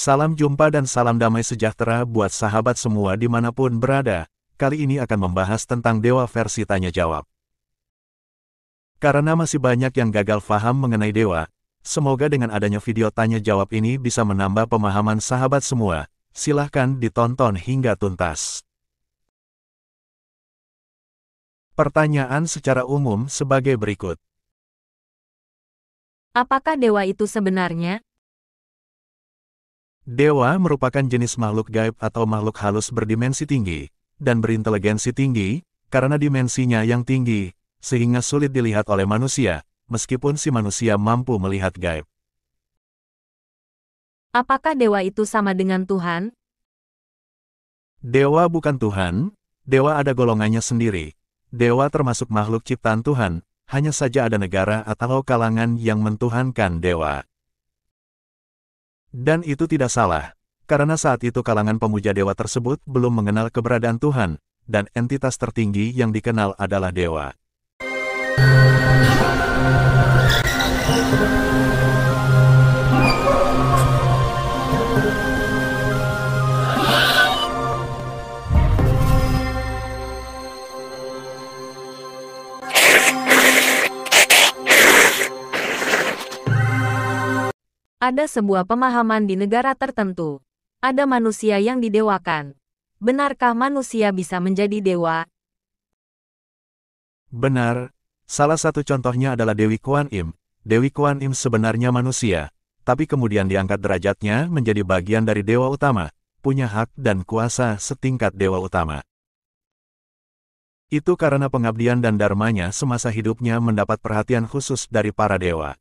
Salam jumpa dan salam damai sejahtera buat sahabat semua dimanapun berada. Kali ini akan membahas tentang dewa versi tanya jawab. Karena masih banyak yang gagal paham mengenai dewa, semoga dengan adanya video tanya jawab ini bisa menambah pemahaman sahabat semua. Silahkan ditonton hingga tuntas. Pertanyaan secara umum sebagai berikut. Apakah dewa itu sebenarnya? Dewa merupakan jenis makhluk gaib atau makhluk halus berdimensi tinggi dan berinteligensi tinggi, karena dimensinya yang tinggi, sehingga sulit dilihat oleh manusia, meskipun si manusia mampu melihat gaib. Apakah dewa itu sama dengan Tuhan? Dewa bukan Tuhan, dewa ada golongannya sendiri. Dewa termasuk makhluk ciptaan Tuhan, hanya saja ada negara atau kalangan yang mentuhankan dewa. Dan itu tidak salah, karena saat itu kalangan pemuja dewa tersebut belum mengenal keberadaan Tuhan, dan entitas tertinggi yang dikenal adalah dewa. Ada sebuah pemahaman di negara tertentu. Ada manusia yang didewakan. Benarkah manusia bisa menjadi dewa? Benar, salah satu contohnya adalah Dewi Kuan Im. Dewi Kuan Im sebenarnya manusia, tapi kemudian diangkat derajatnya menjadi bagian dari dewa utama, punya hak dan kuasa setingkat dewa utama. Itu karena pengabdian dan dharmanya semasa hidupnya mendapat perhatian khusus dari para dewa.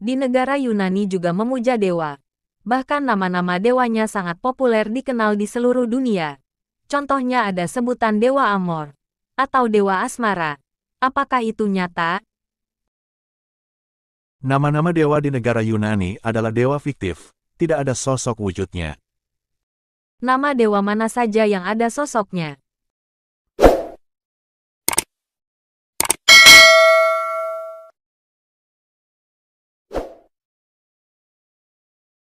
Di negara Yunani juga memuja dewa. Bahkan nama-nama dewanya sangat populer dikenal di seluruh dunia. Contohnya ada sebutan Dewa Amor atau Dewa Asmara. Apakah itu nyata? Nama-nama dewa di negara Yunani adalah dewa fiktif, tidak ada sosok wujudnya. Nama dewa mana saja yang ada sosoknya?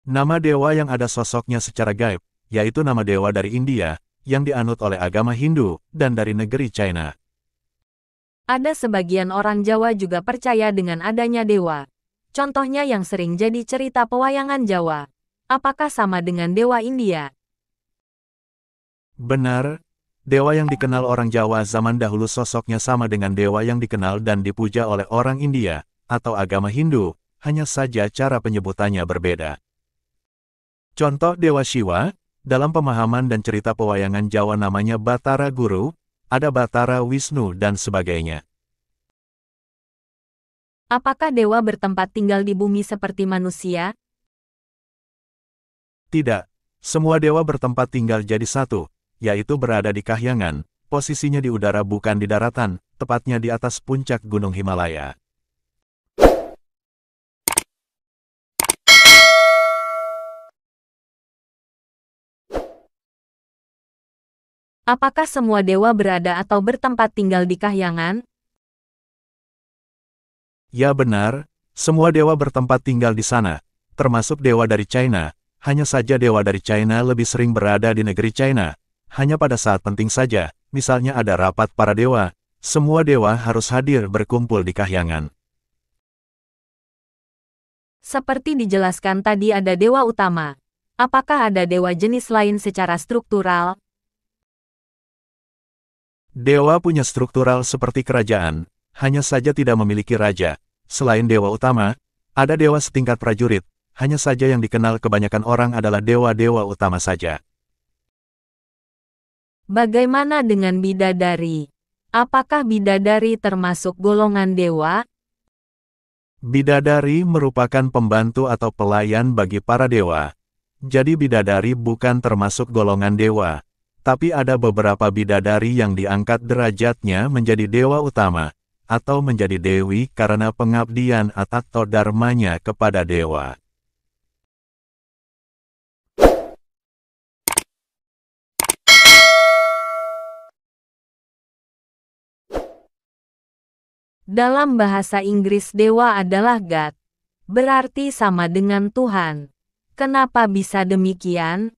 Nama dewa yang ada sosoknya secara gaib, yaitu nama dewa dari India, yang dianut oleh agama Hindu, dan dari negeri China. Ada sebagian orang Jawa juga percaya dengan adanya dewa. Contohnya yang sering jadi cerita pewayangan Jawa. Apakah sama dengan dewa India? Benar, dewa yang dikenal orang Jawa zaman dahulu sosoknya sama dengan dewa yang dikenal dan dipuja oleh orang India, atau agama Hindu, hanya saja cara penyebutannya berbeda. Contoh Dewa Shiva, dalam pemahaman dan cerita pewayangan Jawa namanya Batara Guru, ada Batara Wisnu dan sebagainya. Apakah dewa bertempat tinggal di bumi seperti manusia? Tidak, semua dewa bertempat tinggal jadi satu, yaitu berada di kahyangan, posisinya di udara bukan di daratan, tepatnya di atas puncak Gunung Himalaya. Apakah semua dewa berada atau bertempat tinggal di kahyangan? Ya benar, semua dewa bertempat tinggal di sana, termasuk dewa dari China. Hanya saja dewa dari China lebih sering berada di negeri China. Hanya pada saat penting saja, misalnya ada rapat para dewa, semua dewa harus hadir berkumpul di kahyangan. Seperti dijelaskan tadi ada dewa utama. Apakah ada dewa jenis lain secara struktural? Dewa punya struktural seperti kerajaan, hanya saja tidak memiliki raja. Selain dewa utama, ada dewa setingkat prajurit, hanya saja yang dikenal kebanyakan orang adalah dewa-dewa utama saja. Bagaimana dengan bidadari? Apakah bidadari termasuk golongan dewa? Bidadari merupakan pembantu atau pelayan bagi para dewa. Jadi bidadari bukan termasuk golongan dewa. Tapi ada beberapa bidadari yang diangkat derajatnya menjadi dewa utama, atau menjadi dewi karena pengabdian atau dharmanya kepada dewa. Dalam bahasa Inggris dewa adalah God. Berarti sama dengan Tuhan. Kenapa bisa demikian?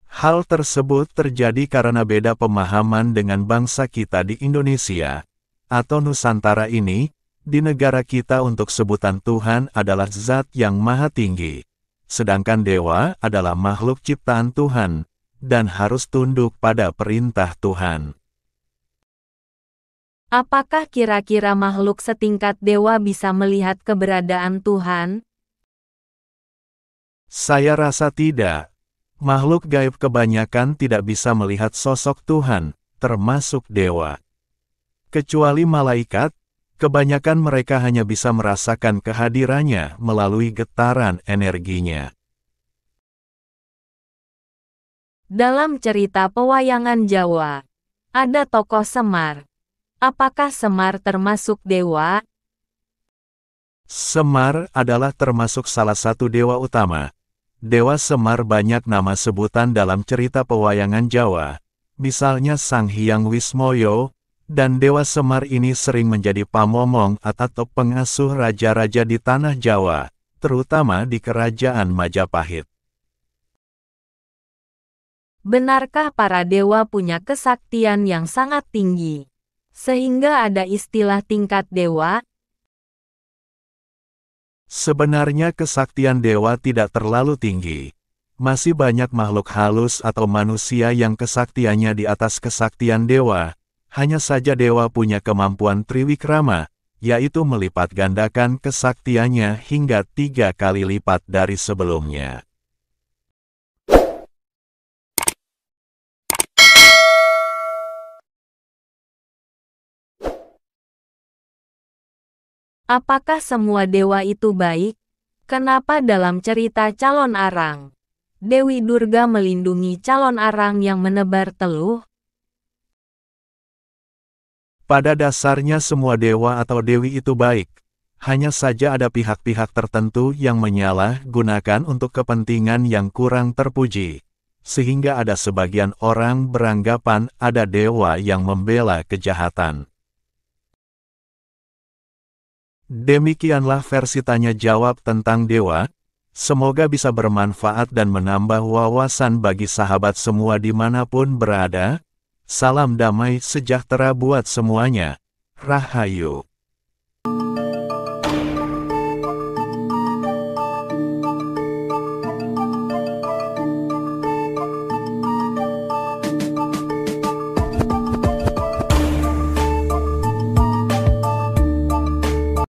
Hal tersebut terjadi karena beda pemahaman dengan bangsa kita di Indonesia, atau Nusantara ini. Di negara kita untuk sebutan Tuhan adalah zat yang maha tinggi, sedangkan dewa adalah makhluk ciptaan Tuhan, dan harus tunduk pada perintah Tuhan. Apakah kira-kira makhluk setingkat dewa bisa melihat keberadaan Tuhan? Saya rasa tidak. Makhluk gaib kebanyakan tidak bisa melihat sosok Tuhan, termasuk dewa. Kecuali malaikat, kebanyakan mereka hanya bisa merasakan kehadirannya melalui getaran energinya. Dalam cerita pewayangan Jawa, ada tokoh Semar. Apakah Semar termasuk dewa? Semar adalah termasuk salah satu dewa utama. Dewa Semar banyak nama sebutan dalam cerita pewayangan Jawa, misalnya Sang Hyang Wismoyo, dan Dewa Semar ini sering menjadi pamomong atau pengasuh raja-raja di tanah Jawa, terutama di Kerajaan Majapahit. Benarkah para dewa punya kesaktian yang sangat tinggi, sehingga ada istilah tingkat dewa? Sebenarnya kesaktian dewa tidak terlalu tinggi. Masih banyak makhluk halus atau manusia yang kesaktiannya di atas kesaktian dewa. Hanya saja dewa punya kemampuan triwikrama, yaitu melipat gandakan kesaktiannya hingga 3 kali lipat dari sebelumnya. Apakah semua dewa itu baik? Kenapa dalam cerita Calon Arang, Dewi Durga melindungi calon arang yang menebar teluh? Pada dasarnya semua dewa atau dewi itu baik. Hanya saja ada pihak-pihak tertentu yang menyalahgunakan untuk kepentingan yang kurang terpuji. Sehingga ada sebagian orang beranggapan ada dewa yang membela kejahatan. Demikianlah versi tanya jawab tentang dewa. Semoga bisa bermanfaat dan menambah wawasan bagi sahabat semua dimanapun berada. Salam damai sejahtera buat semuanya. Rahayu.